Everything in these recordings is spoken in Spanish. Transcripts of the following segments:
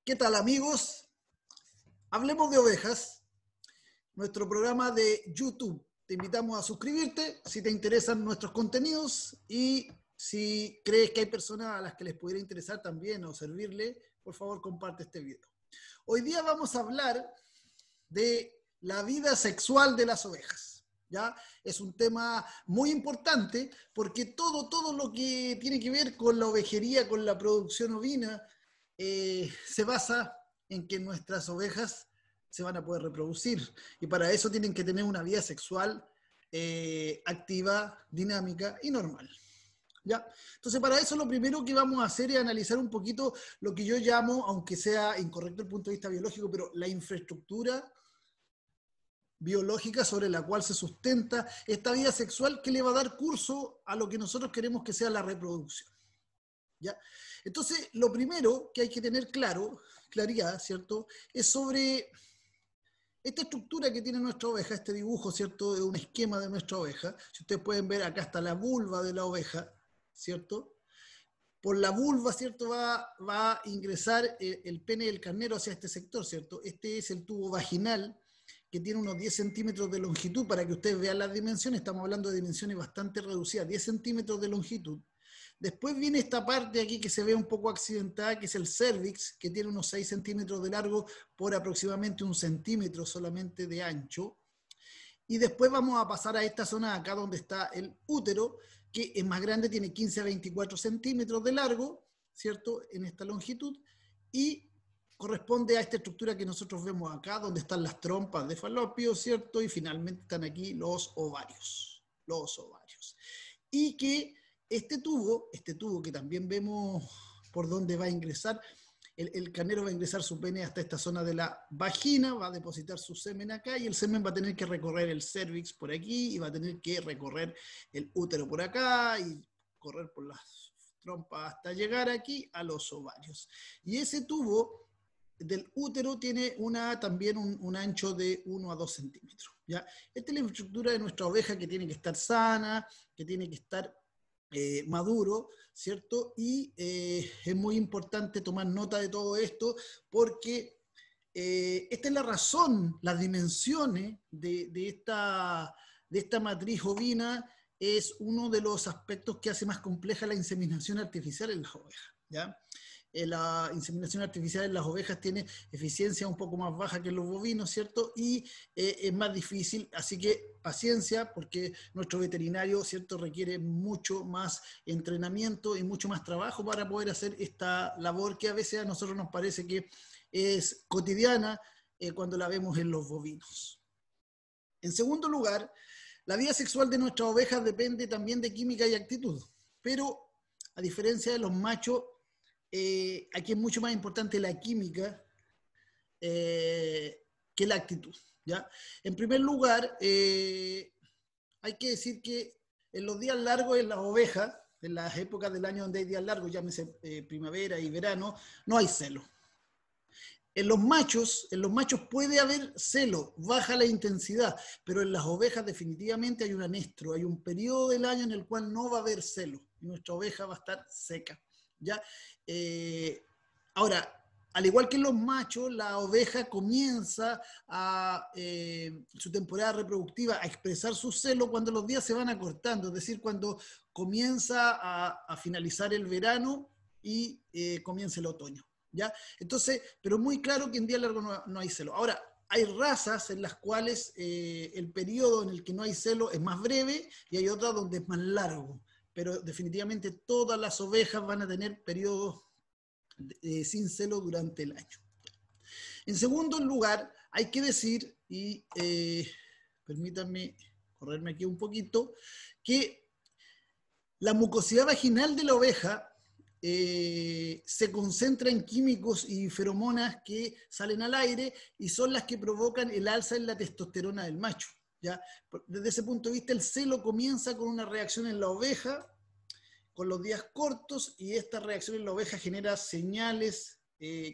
¿Qué tal, amigos? Hablemos de ovejas, nuestro programa de YouTube. Te invitamos a suscribirte si te interesan nuestros contenidos y si crees que hay personas a las que les pudiera interesar también o servirle, por favor comparte este video. Hoy día vamos a hablar de la vida sexual de las ovejas. ¿Ya? Es un tema muy importante porque todo lo que tiene que ver con la ovejería, con la producción ovina, se basa en que nuestras ovejas se van a poder reproducir y para eso tienen que tener una vida sexual activa, dinámica y normal. ¿Ya? Entonces, para eso lo primero que vamos a hacer es analizar un poquito lo que yo llamo, aunque sea incorrecto desde el punto de vista biológico, pero la infraestructura biológica sobre la cual se sustenta esta vida sexual que le va a dar curso a lo que nosotros queremos que sea la reproducción. ¿Ya? Entonces, lo primero que hay que tener claridad, ¿cierto?, es sobre esta estructura que tiene nuestra oveja, este dibujo, ¿cierto?, de un esquema de nuestra oveja. Si ustedes pueden ver, acá está la vulva de la oveja, ¿cierto? Por la vulva, ¿cierto?, va a ingresar el pene del carnero hacia este sector, ¿cierto? Este es el tubo vaginal, que tiene unos 10 centímetros de longitud, para que ustedes vean las dimensiones. Estamos hablando de dimensiones bastante reducidas, 10 centímetros de longitud. Después viene esta parte aquí que se ve un poco accidentada, que es el cervix, que tiene unos 6 centímetros de largo por aproximadamente 1 centímetro solamente de ancho. Y después vamos a pasar a esta zona acá donde está el útero, que es más grande, tiene 15 a 24 centímetros de largo, ¿cierto?, en esta longitud, y corresponde a esta estructura que nosotros vemos acá, donde están las trompas de falopio, ¿cierto?, y finalmente están aquí los ovarios. Y que este tubo que también vemos por dónde va a ingresar, el carnero va a ingresar su pene hasta esta zona de la vagina, va a depositar su semen acá y el semen va a tener que recorrer el cervix por aquí y va a tener que recorrer el útero por acá y correr por las trompas hasta llegar aquí a los ovarios. Y ese tubo del útero tiene también un ancho de 1 a 2 centímetros. ¿Ya? Esta es la estructura de nuestra oveja, que tiene que estar sana, que tiene que estar maduro, ¿cierto? Y es muy importante tomar nota de todo esto porque esta es la razón, las dimensiones de esta matriz ovina es uno de los aspectos que hace más compleja la inseminación artificial en las ovejas, ¿ya? La inseminación artificial en las ovejas tiene eficiencia un poco más baja que en los bovinos, ¿cierto? Y es más difícil, así que paciencia, porque nuestro veterinario, ¿cierto?, requiere mucho más entrenamiento y mucho más trabajo para poder hacer esta labor que a veces a nosotros nos parece que es cotidiana cuando la vemos en los bovinos. En segundo lugar, la vida sexual de nuestras ovejas depende también de química y actitud, pero a diferencia de los machos, aquí es mucho más importante la química que la actitud, ¿ya? En primer lugar, hay que decir que en los días largos en las ovejas, en las épocas del año donde hay días largos, llámese primavera y verano, no hay celo. En los machos puede haber celo, baja la intensidad, pero en las ovejas definitivamente hay un anestro, hay un periodo del año en el cual no va a haber celo y nuestra oveja va a estar seca, ¿ya? Ahora, al igual que en los machos, la oveja comienza su temporada reproductiva a expresar su celo cuando los días se van acortando, es decir, cuando comienza a finalizar el verano y comienza el otoño, ¿ya? Entonces, pero muy claro que en día largo no hay celo. Ahora, hay razas en las cuales el periodo en el que no hay celo es más breve y hay otras donde es más largo, pero definitivamente todas las ovejas van a tener periodos sin celo durante el año. En segundo lugar, hay que decir, y permítanme correrme aquí un poquito, que la mucosidad vaginal de la oveja se concentra en químicos y feromonas que salen al aire y son las que provocan el alza en la testosterona del macho, ¿ya? Desde ese punto de vista, el celo comienza con una reacción en la oveja, con los días cortos, y esta reacción en la oveja genera señales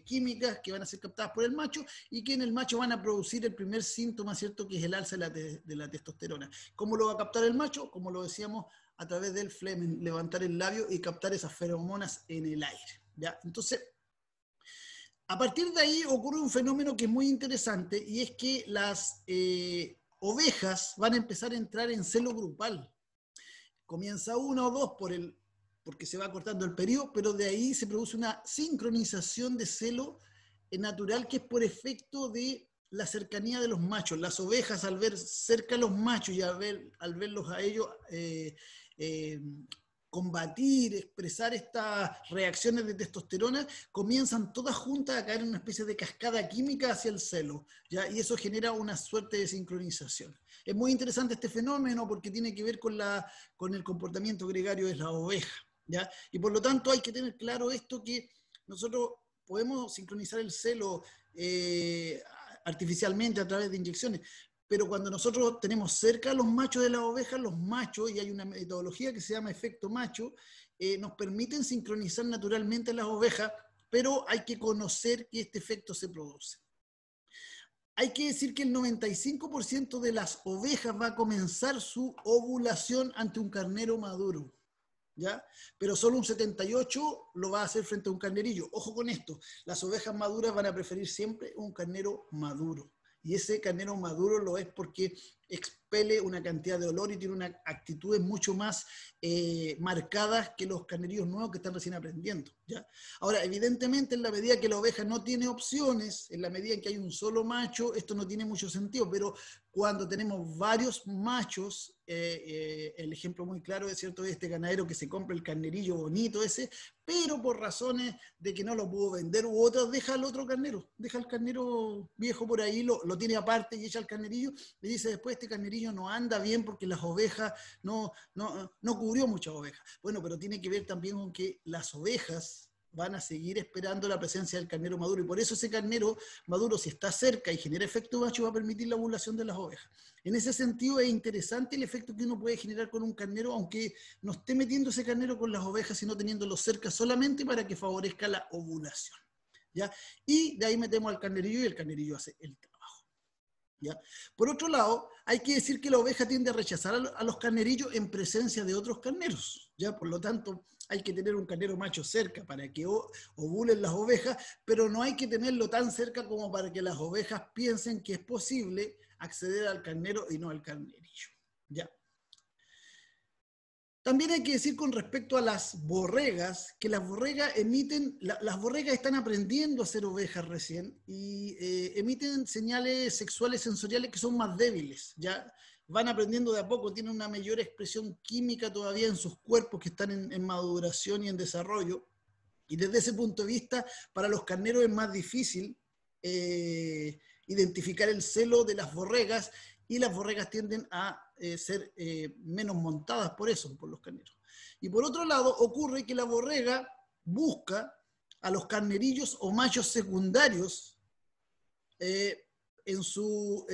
químicas que van a ser captadas por el macho y que en el macho van a producir el primer síntoma, ¿cierto?, que es el alza de la testosterona. ¿Cómo lo va a captar el macho? Como lo decíamos, a través del flemen, levantar el labio y captar esas feromonas en el aire, ¿ya? Entonces, A partir de ahí ocurre un fenómeno que es muy interesante y es que las ovejas van a empezar a entrar en celo grupal. Comienza una o dos porque se va cortando el periodo, pero de ahí se produce una sincronización de celo natural que es por efecto de la cercanía de los machos. Las ovejas al ver cerca a los machos y al verlos a ellos combatir, expresar estas reacciones de testosterona, comienzan todas juntas a caer en una especie de cascada química hacia el celo, ¿ya? Y eso genera una suerte de sincronización. Es muy interesante este fenómeno porque tiene que ver con el comportamiento gregario de la oveja, ¿ya? Y por lo tanto hay que tener claro esto, que nosotros podemos sincronizar el celo artificialmente a través de inyecciones, pero cuando nosotros tenemos cerca a los machos de las ovejas, los machos, y hay una metodología que se llama efecto macho, nos permiten sincronizar naturalmente las ovejas, pero hay que conocer que este efecto se produce. Hay que decir que el 95% de las ovejas va a comenzar su ovulación ante un carnero maduro, ¿ya? Pero solo un 78% lo va a hacer frente a un carnerillo. Ojo con esto, las ovejas maduras van a preferir siempre un carnero maduro. Y ese carnero maduro lo es porque expele una cantidad de olor y tiene unas actitudes mucho más marcadas que los carnerillos nuevos que están recién aprendiendo, ¿ya? Ahora, evidentemente, en la medida que la oveja no tiene opciones, en la medida en que hay un solo macho, esto no tiene mucho sentido, pero cuando tenemos varios machos, el ejemplo muy claro es cierto de este ganadero que se compra el carnerillo bonito ese, pero por razones de que no lo pudo vender u otras, deja al otro carnero, deja al carnero viejo por ahí, lo tiene aparte y echa al carnerillo, y dice después este carnerillo no anda bien porque las ovejas no cubrió muchas ovejas. Bueno, pero tiene que ver también con que las ovejas van a seguir esperando la presencia del carnero maduro, y por eso ese carnero maduro, si está cerca y genera efecto macho, va a permitir la ovulación de las ovejas. En ese sentido es interesante el efecto que uno puede generar con un carnero, aunque no esté metiendo ese carnero con las ovejas, sino teniéndolo cerca solamente para que favorezca la ovulación, ¿ya? Y de ahí metemos al carnerillo y el carnerillo hace el trabajo, ¿ya? Por otro lado, hay que decir que la oveja tiende a rechazar a los carnerillos en presencia de otros carneros, ¿ya? Por lo tanto, hay que tener un carnero macho cerca para que ovulen las ovejas, pero no hay que tenerlo tan cerca como para que las ovejas piensen que es posible acceder al carnero y no al carnerillo, ¿ya? También hay que decir con respecto a las borregas, que las borregas las borregas están aprendiendo a ser ovejas recién y emiten señales sexuales sensoriales que son más débiles, ¿ya? Van aprendiendo de a poco, tienen una mayor expresión química todavía en sus cuerpos que están en maduración y en desarrollo. Y desde ese punto de vista, para los carneros es más difícil identificar el celo de las borregas, y las borregas tienden a ser menos montadas por eso, por los carneros. Y por otro lado, ocurre que la borrega busca a los carnerillos o machos secundarios en su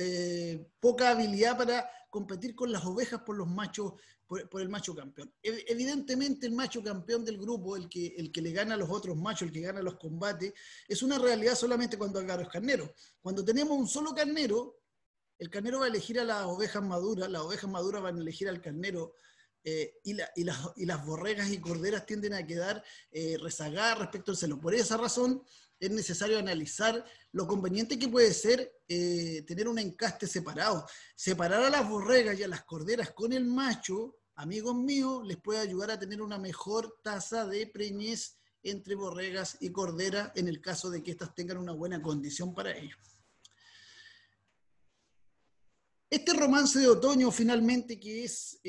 poca habilidad para competir con las ovejas por los machos, por el macho campeón. Evidentemente el macho campeón del grupo, el que le gana a los otros machos, el que gana los combates, es una realidad solamente cuando hay varios carneros. Cuando tenemos un solo carnero, el carnero va a elegir a las ovejas maduras van a elegir al carnero, y las borregas y corderas tienden a quedar rezagadas respecto al celo. Por esa razón es necesario analizar lo conveniente que puede ser tener un encaste separado. Separar a las borregas y a las corderas con el macho, amigos míos, les puede ayudar a tener una mejor tasa de preñez entre borregas y corderas en el caso de que éstas tengan una buena condición para ello. Este romance de otoño, finalmente, que es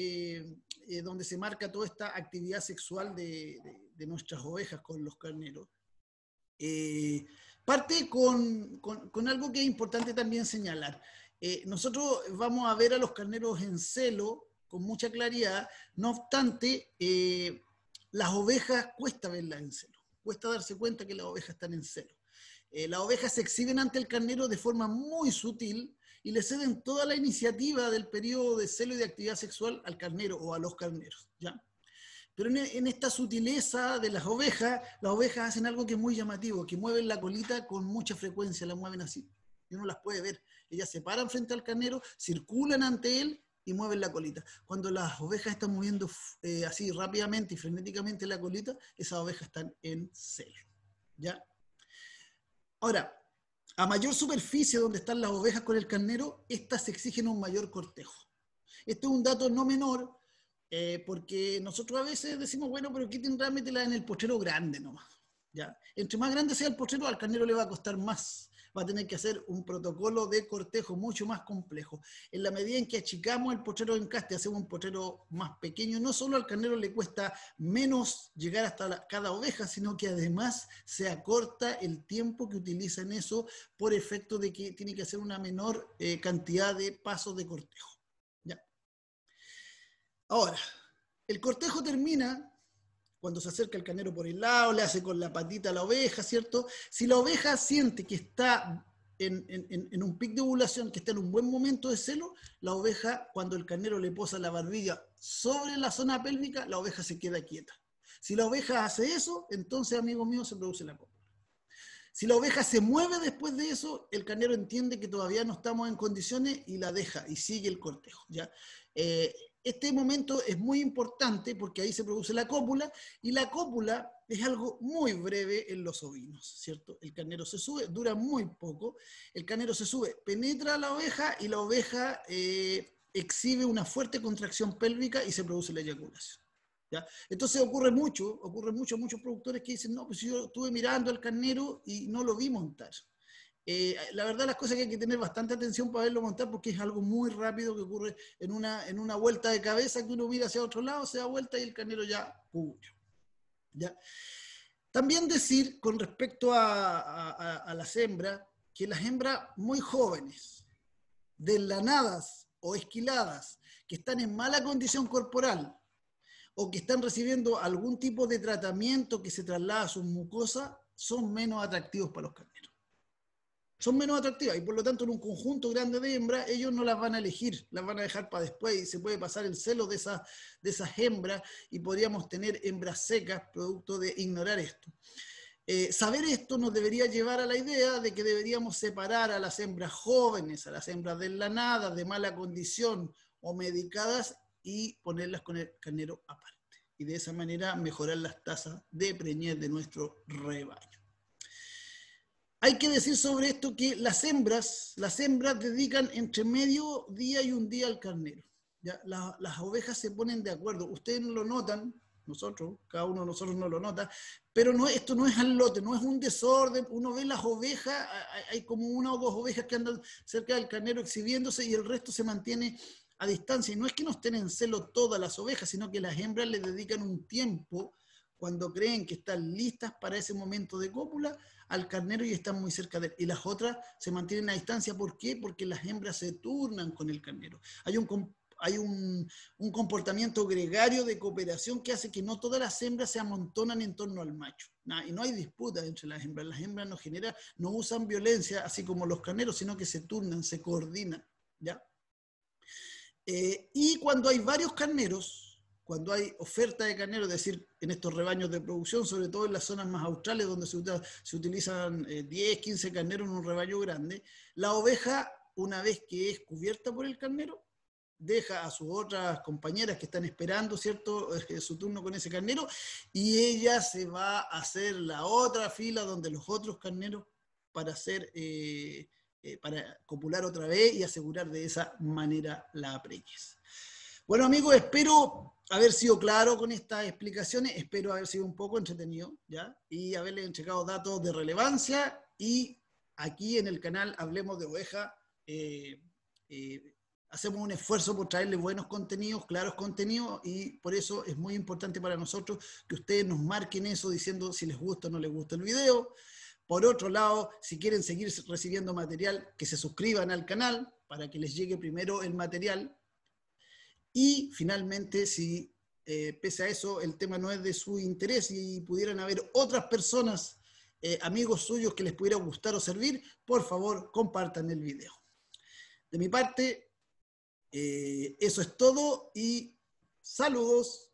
donde se marca toda esta actividad sexual de nuestras ovejas con los carneros, parte con algo que es importante también señalar. Nosotros vamos a ver a los carneros en celo con mucha claridad, no obstante, las ovejas cuesta verlas en celo, cuesta darse cuenta que las ovejas están en celo. Las ovejas se exhiben ante el carnero de forma muy sutil y le ceden toda la iniciativa del periodo de celo y de actividad sexual al carnero o a los carneros, ¿ya? Pero en esta sutileza de las ovejas hacen algo que es muy llamativo, que mueven la colita con mucha frecuencia, la mueven así, y uno las puede ver. Ellas se paran frente al carnero, circulan ante él y mueven la colita. Cuando las ovejas están moviendo así rápidamente y frenéticamente la colita, esas ovejas están en celo, ¿ya? Ahora, a mayor superficie donde están las ovejas con el carnero, estas exigen un mayor cortejo. Este es un dato no menor, porque nosotros a veces decimos, bueno, pero ¿qué tendrá? Métela en el potrero grande nomás. ¿Ya? Entre más grande sea el potrero, al carnero le va a costar más. Va a tener que hacer un protocolo de cortejo mucho más complejo. En la medida en que achicamos el potrero de encaste, hacemos un potrero más pequeño, no solo al carnero le cuesta menos llegar hasta cada oveja, sino que además se acorta el tiempo que utiliza en eso por efecto de que tiene que hacer una menor cantidad de pasos de cortejo. ¿Ya? Ahora, el cortejo termina cuando se acerca el carnero por el lado, le hace con la patita a la oveja, ¿cierto? Si la oveja siente que está en un pic de ovulación, que está en un buen momento de celo, la oveja, cuando el carnero le posa la barbilla sobre la zona pélvica, la oveja se queda quieta. Si la oveja hace eso, entonces, amigo mío, se produce la cópula. Si la oveja se mueve después de eso, el carnero entiende que todavía no estamos en condiciones y la deja y sigue el cortejo, ¿ya? Este momento es muy importante porque ahí se produce la cópula, y la cópula es algo muy breve en los ovinos, ¿cierto? El carnero se sube, dura muy poco, el carnero se sube, penetra a la oveja y la oveja exhibe una fuerte contracción pélvica y se produce la eyaculación. ¿Ya? Entonces ocurre mucho, muchos productores que dicen, no, pues yo estuve mirando al carnero y no lo vi montar. La verdad, las cosas que hay que tener bastante atención para verlo montar, porque es algo muy rápido que ocurre en una vuelta de cabeza, que uno mira hacia otro lado, se da vuelta y el carnero ya pullo. ¿Ya? También decir con respecto a las hembras, que las hembras muy jóvenes, deslanadas o esquiladas, que están en mala condición corporal o que están recibiendo algún tipo de tratamiento que se traslada a sus mucosas, son menos atractivos para los carneros. Son menos atractivas y por lo tanto en un conjunto grande de hembras ellos no las van a elegir, las van a dejar para después y se puede pasar el celo de esas hembras y podríamos tener hembras secas producto de ignorar esto. Saber esto nos debería llevar a la idea de que deberíamos separar a las hembras jóvenes, a las hembras deslanadas, de mala condición o medicadas y ponerlas con el carnero aparte. Y de esa manera mejorar las tasas de preñez de nuestro rebaño. Hay que decir sobre esto que las hembras dedican entre medio día y un día al carnero. ¿Ya? Las ovejas se ponen de acuerdo. Ustedes no lo notan, cada uno de nosotros no lo nota, pero esto no es al lote, no es un desorden. Uno ve las ovejas, hay como una o dos ovejas que andan cerca del carnero exhibiéndose y el resto se mantiene a distancia. Y no es que no estén en celo todas las ovejas, sino que las hembras le dedican un tiempo cuando creen que están listas para ese momento de cópula al carnero y están muy cerca de él. Y las otras se mantienen a distancia. ¿Por qué? Porque las hembras se turnan con el carnero. Hay un comportamiento gregario de cooperación que hace que no todas las hembras se amontonan en torno al macho. Y no hay disputa entre las hembras. Las hembras no usan violencia, así como los carneros, sino que se turnan, se coordinan. ¿Ya? Y cuando hay varios carneros, cuando hay oferta de carneros, es decir, en estos rebaños de producción, sobre todo en las zonas más australes donde se utilizan 10, 15 carneros en un rebaño grande, la oveja, una vez que es cubierta por el carnero, deja a sus otras compañeras que están esperando, ¿cierto?, su turno con ese carnero, y ella se va a hacer la otra fila donde los otros carneros para para copular otra vez y asegurar de esa manera la preñez. Bueno, amigos, espero haber sido claro con estas explicaciones, espero haber sido un poco entretenido, ¿ya? Y haberles entregado datos de relevancia, y aquí en el canal Hablemos de Oveja hacemos un esfuerzo por traerles buenos contenidos, claros contenidos, y por eso es muy importante para nosotros que ustedes nos marquen eso diciendo si les gusta o no les gusta el video. Por otro lado, si quieren seguir recibiendo material, que se suscriban al canal para que les llegue primero el material. Y finalmente, si pese a eso el tema no es de su interés y pudieran haber otras personas, amigos suyos que les pudiera gustar o servir, por favor compartan el video. De mi parte, eso es todo y saludos.